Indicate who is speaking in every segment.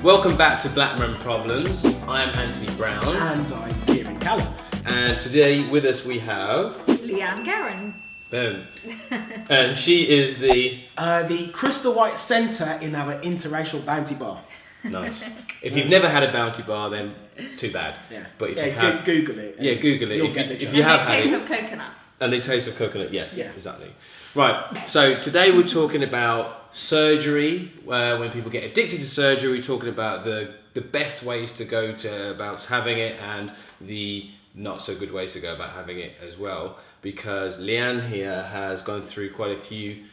Speaker 1: Welcome back to BlackManProblems. I'm Anthony Brown.
Speaker 2: And I'm Ciaran Callum.
Speaker 1: And today with us we have...
Speaker 3: Leighe-Anne Gerrands.
Speaker 1: Boom. And she is the
Speaker 2: Crystal White Centre in our interracial bounty bar.
Speaker 1: Nice. If you've never had a bounty bar, then too bad.
Speaker 2: Yeah.
Speaker 1: But if you have...
Speaker 2: Google it.
Speaker 1: Yeah, Google it.
Speaker 2: You'll
Speaker 1: If you have had
Speaker 3: taste
Speaker 1: it.
Speaker 3: of coconut.
Speaker 1: And the taste of coconut, yes,
Speaker 2: Yes.
Speaker 1: exactly. Right, so today we're talking about surgery, when people get addicted to surgery. We're talking about the best ways to go to about having it and the not so good ways to go about having it as well. Because Leigh-Anne here has gone through quite a few,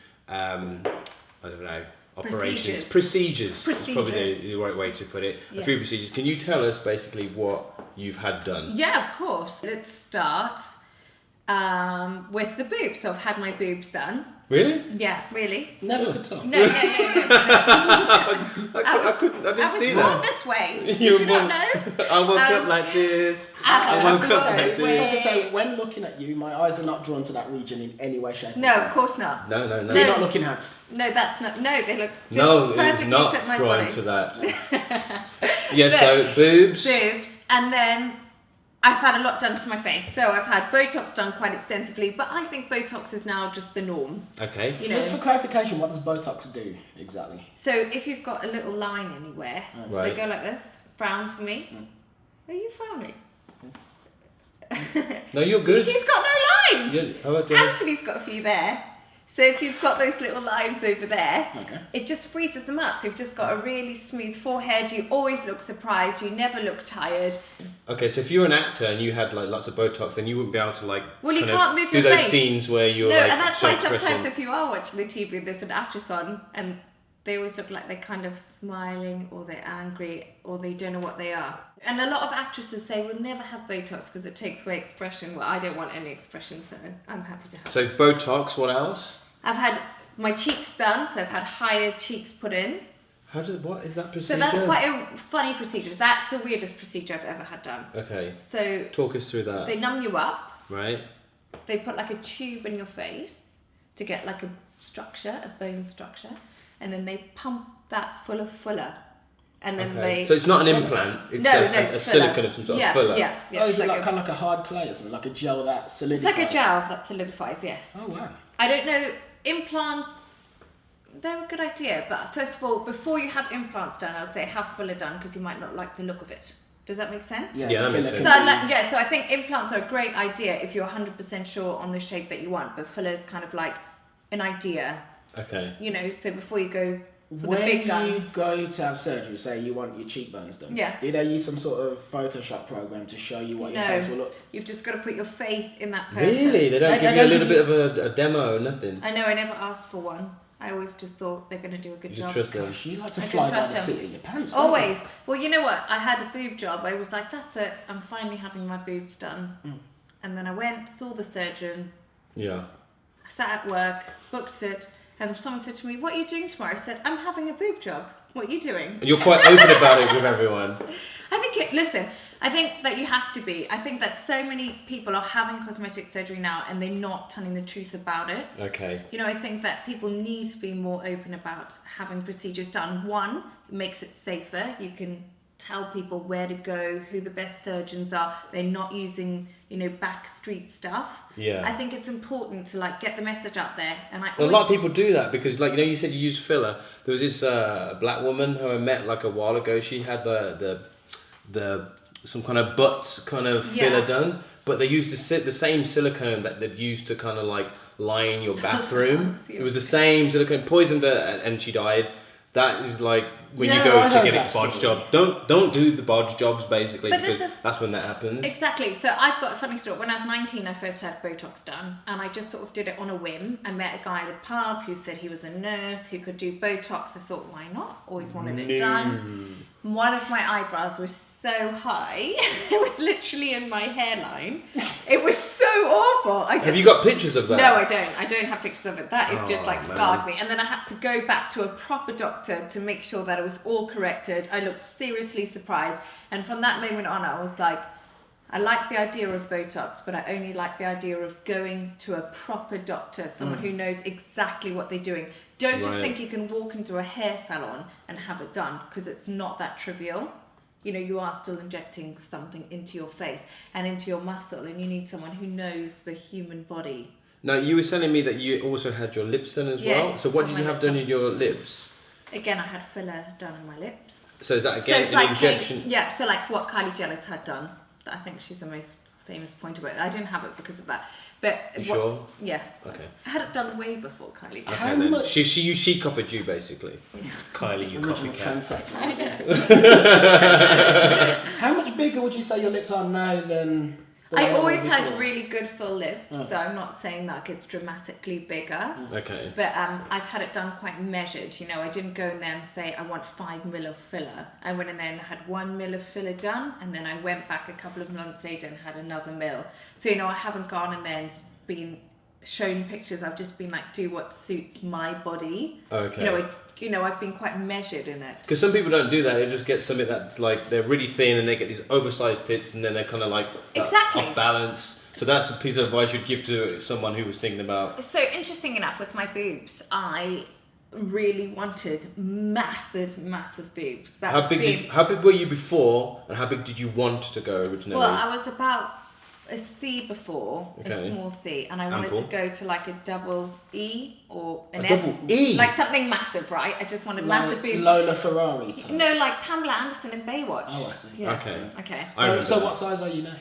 Speaker 1: operations. Procedures. Is probably the right way to put it.
Speaker 3: Yes.
Speaker 1: A few procedures. Can you tell us basically what you've had done?
Speaker 3: Yeah, of course. Let's start with the boobs. So I've had my boobs done.
Speaker 1: Really?
Speaker 3: Yeah, really.
Speaker 2: Never could talk.
Speaker 3: No.
Speaker 1: I didn't see that.
Speaker 3: I was born this way. Did
Speaker 1: You
Speaker 3: you not know?
Speaker 1: I woke up like this.
Speaker 3: I
Speaker 1: woke up like this.
Speaker 2: So when looking at you, my eyes are not drawn to that region in any way, shape, or
Speaker 3: No,
Speaker 2: form.
Speaker 3: of course not.
Speaker 1: No.
Speaker 2: They're not looking enhanced.
Speaker 3: No, that's not. No, they look just
Speaker 1: No,
Speaker 3: perfectly
Speaker 1: it's not
Speaker 3: fit my
Speaker 1: drawn
Speaker 3: body.
Speaker 1: to that. Yeah,
Speaker 3: But-
Speaker 1: so boobs.
Speaker 3: Boobs, and then I've had a lot done to my face. So I've had Botox done quite extensively, but I think Botox is now just the norm.
Speaker 1: Okay.
Speaker 3: You know.
Speaker 2: Just for clarification, what does Botox do exactly?
Speaker 3: So if you've got a little line anywhere,
Speaker 1: Right.
Speaker 3: so go like this, frown for me. Are you frowning?
Speaker 1: No, you're good.
Speaker 3: He's got no lines.
Speaker 1: Yeah, how about that?
Speaker 3: Anthony's got a few there. So if you've got those little lines over there,
Speaker 2: Okay.
Speaker 3: it just freezes them up. So you've just got a really smooth forehead. You always look surprised. You never look tired.
Speaker 1: Okay, so if you're an actor and you had like lots of Botox, then you wouldn't be able to like
Speaker 3: Well, you
Speaker 1: kind of
Speaker 3: can't move
Speaker 1: do
Speaker 3: your
Speaker 1: those
Speaker 3: face.
Speaker 1: scenes where you're
Speaker 3: No,
Speaker 1: like
Speaker 3: and that's
Speaker 1: so
Speaker 3: why sometimes
Speaker 1: expressing.
Speaker 3: if you are watching the TV and there's an actress on and they always look like they're kind of smiling or they're angry or they don't know what they are. And a lot of actresses say we'll never have Botox because it takes away expression. Well, I don't want any expression, so I'm happy to have.
Speaker 1: So Botox, what else?
Speaker 3: I've had my cheeks done, so I've had higher cheeks put in.
Speaker 1: What is that
Speaker 3: So
Speaker 1: procedure?
Speaker 3: that's quite a funny procedure. That's the weirdest procedure I've ever had done.
Speaker 1: Okay,
Speaker 3: So
Speaker 1: talk us through that.
Speaker 3: they numb you up.
Speaker 1: Right.
Speaker 3: They put like a tube in your face to get like a structure, a bone structure, and then they pump that full of filler. And then
Speaker 1: Okay. So it's not an implant. It's
Speaker 3: No,
Speaker 1: a
Speaker 3: it's
Speaker 1: silicone of some sort of filler.
Speaker 3: Yeah.
Speaker 2: Oh, is it like
Speaker 3: a,
Speaker 2: kind of like a hard clay or something? Like a gel that
Speaker 3: it's
Speaker 2: solidifies?
Speaker 3: like a gel that solidifies, yes.
Speaker 2: Oh, wow.
Speaker 3: I don't know, implants, they're a good idea, but first of all, before you have implants done, I'd say have filler done because you might not like the look of it. Does that make sense?
Speaker 1: Yeah, that makes sense.
Speaker 3: So I think implants are a great idea if you're 100% sure on the shape that you want, but filler's kind of like an idea,
Speaker 1: Okay.
Speaker 3: you know, so before you go for
Speaker 2: When
Speaker 3: the big
Speaker 2: you
Speaker 3: guns.
Speaker 2: go to have surgery, say you want your cheekbones done,
Speaker 3: Yeah.
Speaker 2: do they use some sort of Photoshop program to show you what your
Speaker 3: No.
Speaker 2: face will look?
Speaker 3: You've just got to put your faith in that person.
Speaker 1: Really? They don't
Speaker 2: They
Speaker 1: give you a
Speaker 2: don't
Speaker 1: little
Speaker 2: give
Speaker 1: bit of a demo or nothing?
Speaker 3: I know, I never asked for one. I always just thought they're going to do a good
Speaker 1: You
Speaker 3: job.
Speaker 1: just trust them.
Speaker 2: Gosh, you like to
Speaker 3: I
Speaker 2: fly
Speaker 3: just
Speaker 2: by
Speaker 3: trust
Speaker 2: the
Speaker 3: them.
Speaker 2: seat of your pants. don't
Speaker 3: Always. Well, you know what? I had a boob job. I was like, that's it. I'm finally having my boobs done. And then I went, saw the surgeon,
Speaker 1: Yeah.
Speaker 3: sat at work, booked it, and someone said to me, what are you doing tomorrow? I said, I'm having a boob job. What are you doing?
Speaker 1: And you're quite open about it with everyone.
Speaker 3: I think that you have to be. I think that so many people are having cosmetic surgery now and they're not telling the truth about it.
Speaker 1: Okay.
Speaker 3: You know, I think that people need to be more open about having procedures done. One, it makes it safer. You can tell people where to go, who the best surgeons are. They're not using, you know, back street stuff.
Speaker 1: Yeah.
Speaker 3: I think it's important to like get the message out there. And
Speaker 1: A lot of people do that because, like, you know, you said you use filler. There was this black woman who I met like a while ago. She had the some kind of butt kind of filler done, but they used the same silicone that they'd used to kind of like line your bathroom. It was the same silicone, poisoned her, and she died. That is like when you go to get a bodge job. Don't do the bodge jobs basically,
Speaker 3: But
Speaker 1: because that's when that happens.
Speaker 3: Exactly. So I've got a funny story. When I was 19, I first had Botox done, and I just sort of did it on a whim. I met a guy at a pub who said he was a nurse who could do Botox. I thought, why not? Always wanted it done. One of my eyebrows was so high, it was literally in my hairline. It was so awful.
Speaker 1: Have you got pictures of that?
Speaker 3: No, I don't. I don't have pictures of it. That is just
Speaker 1: Oh,
Speaker 3: like
Speaker 1: man.
Speaker 3: scarred me. And then I had to go back to a proper doctor to make sure that it was all corrected. I looked seriously surprised. And from that moment on, I was like, I like the idea of Botox, but I only like the idea of going to a proper doctor, someone who knows exactly what they're doing. Don't just think you can walk into a hair salon and have it done, because it's not that trivial. You know, you are still injecting something into your face and into your muscle, and you need someone who knows the human body.
Speaker 1: Now, you were telling me that you also had your lips done as well. So what did you have done in your lips?
Speaker 3: Again, I had filler done in my lips.
Speaker 1: So is that again an
Speaker 3: like
Speaker 1: injection?
Speaker 3: so like what Kylie Jenner's had done. I think she's the most famous point about it. I didn't have it because of that. But
Speaker 1: Sure?
Speaker 3: Yeah.
Speaker 1: Okay.
Speaker 3: I had it done way before Kylie Jenner.
Speaker 1: Okay, then. She copied you basically. Yeah. Kylie, you copycat.
Speaker 2: How much bigger would you say your lips are now than...
Speaker 3: I always had really good full lips, so I'm not saying that it's dramatically bigger.
Speaker 1: Okay.
Speaker 3: But I've had it done quite measured. You know, I didn't go in there and say I want 5 mil of filler. I went in there and had 1 mil of filler done, and then I went back a couple of months later and had another mil. So, you know, I haven't gone in there and been shown pictures. I've just been like, do what suits my body.
Speaker 1: Okay.
Speaker 3: I've been quite measured in it.
Speaker 1: Because some people don't do that. They just get something that's like they're really thin and they get these oversized tits and then they're kind of like off balance. So that's a piece of advice you'd give to someone who was thinking about.
Speaker 3: So interesting enough, with my boobs, I really wanted massive boobs.
Speaker 1: How big were you before, and how big did you want to go originally?
Speaker 3: Well, I was about a C before, a small C, and I wanted to go to like a double E or an F.
Speaker 1: Double E?
Speaker 3: Like something massive, right? I just wanted massive boobs.
Speaker 2: Lola Ferrari type.
Speaker 3: No, like Pamela Anderson in Baywatch.
Speaker 2: Oh, I see.
Speaker 3: Yeah.
Speaker 1: Okay.
Speaker 2: So what size are you now?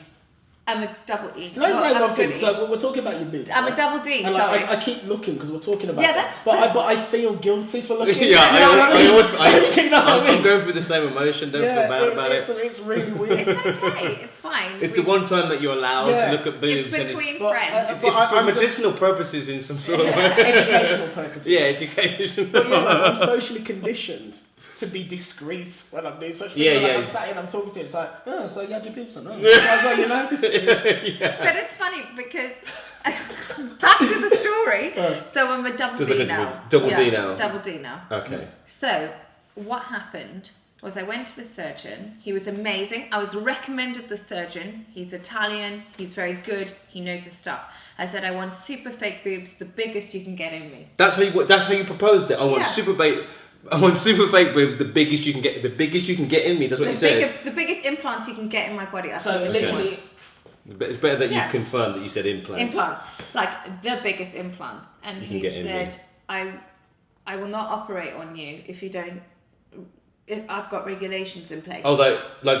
Speaker 3: I'm a double E.
Speaker 2: Can I say one thing? So we're talking about your boobs.
Speaker 3: I'm a double D.
Speaker 2: And
Speaker 3: sorry.
Speaker 2: I keep looking because we're talking about.
Speaker 3: Yeah, that's.
Speaker 2: But I feel guilty for looking.
Speaker 1: Yeah, I'm going through the same emotion. Don't feel bad about it.
Speaker 2: It's really weird.
Speaker 3: It's okay. It's fine.
Speaker 1: It's the one time that you're allowed to look at boobs.
Speaker 3: It's between friends.
Speaker 1: It's for medicinal purposes in some sort of way.
Speaker 2: Educational purposes.
Speaker 1: Yeah, education.
Speaker 2: But I'm socially conditioned to be discreet when I'm doing such things. I'm sat here and I'm talking to you. It's like, oh, so you had your boobs on. Oh, you know.
Speaker 3: But it's funny because back to the story. So I'm a double D now.
Speaker 1: Double D now.
Speaker 3: Double D now.
Speaker 1: Okay.
Speaker 3: So what happened was I went to the surgeon. He was amazing. I was recommended the surgeon. He's Italian. He's very good. He knows his stuff. I said I want super fake boobs, the biggest you can get in me.
Speaker 1: That's how you proposed it. I want super fake boobs, the biggest you can get in me. That's what you said.
Speaker 3: The biggest implants you can get in my body.
Speaker 2: So literally,
Speaker 1: it's better that you confirmed that you said implants.
Speaker 3: Implants, like the biggest implants. And he said, I will not operate on you if you don't. I've got regulations in place.
Speaker 1: Oh,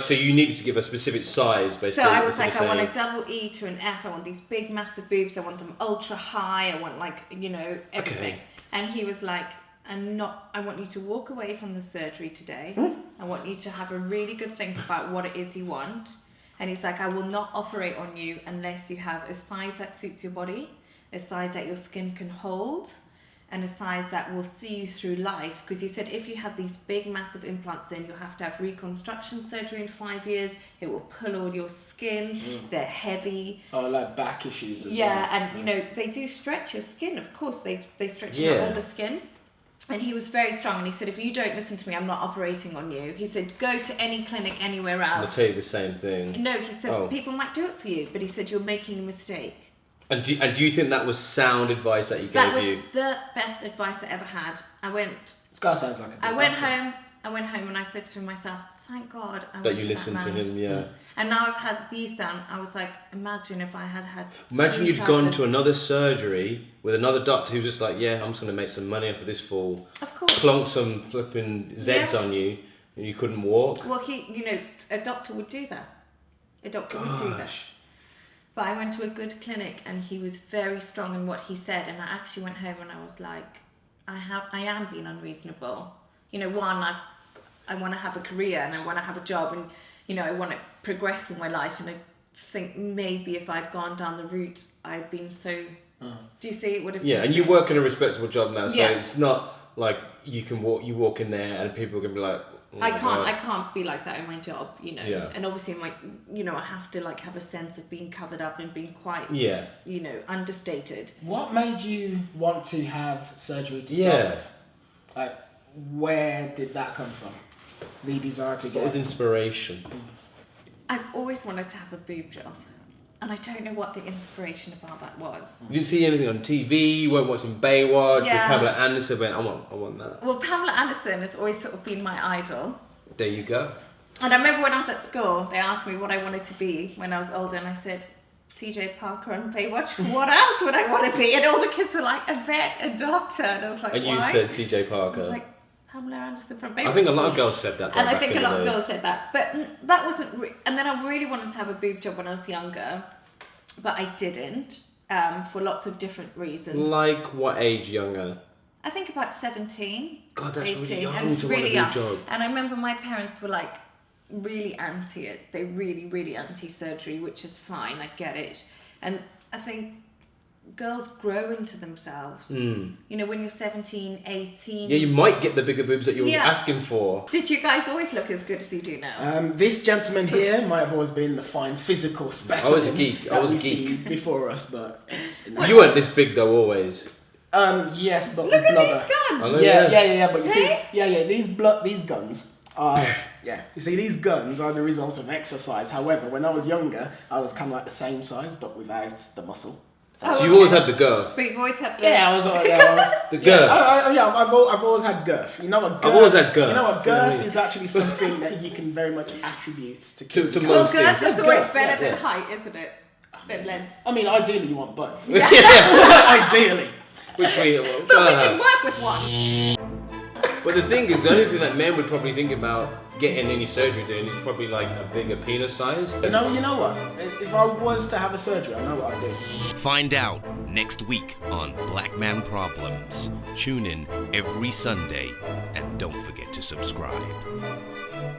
Speaker 1: so you needed to give a specific size, basically.
Speaker 3: So I was like, I want a double E to an F. I want these big, massive boobs. I want them ultra high. I want everything.
Speaker 1: Okay.
Speaker 3: And he was like, I want you to walk away from the surgery today. I want you to have a really good think about what it is you want. And he's like, I will not operate on you unless you have a size that suits your body, a size that your skin can hold, and a size that will see you through life. Because he said, if you have these big, massive implants in, you'll have to have reconstruction surgery in 5 years. It will pull all your skin. They're heavy.
Speaker 2: Oh, like back issues as well.
Speaker 3: Yeah, and they do stretch your skin. Of course, they stretch out all the skin. And he was very strong, and he said, if you don't listen to me, I'm not operating on you. He said, go to any clinic anywhere else.
Speaker 1: They'll tell you the same thing.
Speaker 3: No, he said, people might do it for you, but he said, you're making a mistake.
Speaker 1: And do you think that was sound advice that you gave you?
Speaker 3: That was the best advice I ever had.
Speaker 2: This guy sounds like a good
Speaker 3: I went home and I said to myself, thank God I
Speaker 1: that you listened to him, yeah.
Speaker 3: And now I've had these done. I was like, imagine if I had.
Speaker 1: Imagine you'd gone to another surgery with another doctor who's just like, yeah, I'm just going to make some money off of this fool.
Speaker 3: Of course.
Speaker 1: Plonk some flipping Zeds on you and you couldn't walk.
Speaker 3: Well, a doctor would do that. Would do that. But I went to a good clinic and he was very strong in what he said. And I actually went home and I was like, I am being unreasonable. One, I want to have a career and I want to have a job and, I want to progress in my life. And I think maybe if I'd gone down the route, I'd been so... Do you see? It would have been...
Speaker 1: Yeah, and you work in a respectable job now, so it's not like you walk in there and people are going to be like... Oh
Speaker 3: I can't be like that in my job, Yeah. And obviously, I have to have a sense of being covered up and being quite, understated.
Speaker 2: What made you want to have surgery to start with? Like, where did that come from? The desire to get...
Speaker 1: What was inspiration?
Speaker 3: I've always wanted to have a boob job. And I don't know what the inspiration about that was.
Speaker 1: You didn't see anything on TV, you weren't watching Baywatch,
Speaker 3: Yeah.
Speaker 1: with Pamela Anderson, went, I want that.
Speaker 3: Well, Pamela Anderson has always sort of been my idol.
Speaker 1: There you go.
Speaker 3: And I remember when I was at school, they asked me what I wanted to be when I was older, and I said, CJ Parker on Baywatch. What else would I want to be? And all the kids were like, a vet, a doctor. And I was like,
Speaker 1: And you
Speaker 3: why?
Speaker 1: said CJ
Speaker 3: I
Speaker 1: Parker.
Speaker 3: was like, Pamela Anderson from Baywatch.
Speaker 1: I think a lot of girls said that.
Speaker 3: And I think a lot of girls said that. But that wasn't... and then I really wanted to have a boob job when I was younger. But I didn't, for lots of different reasons.
Speaker 1: Like what age younger?
Speaker 3: I think about 17,
Speaker 1: God, that's
Speaker 3: 18.
Speaker 1: really young
Speaker 3: And it's
Speaker 1: to want a
Speaker 3: really
Speaker 1: boob
Speaker 3: young.
Speaker 1: job.
Speaker 3: And I remember my parents were like really anti it. They really, really anti-surgery, which is fine. I get it. And I think girls grow into themselves. You know, when you're 17, 18.
Speaker 1: Yeah, you might get the bigger boobs that you were
Speaker 3: Yeah.
Speaker 1: asking for.
Speaker 3: Did you guys always look as good as you do now?
Speaker 2: This gentleman here might have always been the fine physical specimen.
Speaker 1: I was a geek.
Speaker 2: Before us, but
Speaker 1: You weren't this big though, always.
Speaker 2: yes, but
Speaker 3: Look
Speaker 2: with
Speaker 3: at
Speaker 2: blubber.
Speaker 3: these guns!
Speaker 1: Oh,
Speaker 2: Yeah. But you see,
Speaker 3: Hey?
Speaker 2: these guns are You see, these guns are the result of exercise. However, when I was younger, I was kind of like the same size, but without the muscle.
Speaker 1: So you always had the girth.
Speaker 3: But you've always had the...
Speaker 2: Yeah, I was.
Speaker 1: The girth.
Speaker 2: I've always had girth. You know what girth?
Speaker 1: I've always had girth.
Speaker 2: You know what girth is actually something that you can very much attribute to
Speaker 1: To
Speaker 3: Well,
Speaker 1: most
Speaker 3: girth
Speaker 1: things.
Speaker 3: is always
Speaker 2: Girth,
Speaker 3: better
Speaker 1: yeah.
Speaker 3: than height, isn't it? Than length.
Speaker 2: I mean, ideally you want both.
Speaker 3: Yeah.
Speaker 2: Ideally.
Speaker 1: Which we
Speaker 3: But we can work with one.
Speaker 1: But the thing is, the only thing that men would probably think about getting any surgery doing is probably like a bigger penis size.
Speaker 2: You know what? If I was to have a surgery, I know what I'd do.
Speaker 4: Find out next week on Black Man Problems. Tune in every Sunday and don't forget to subscribe.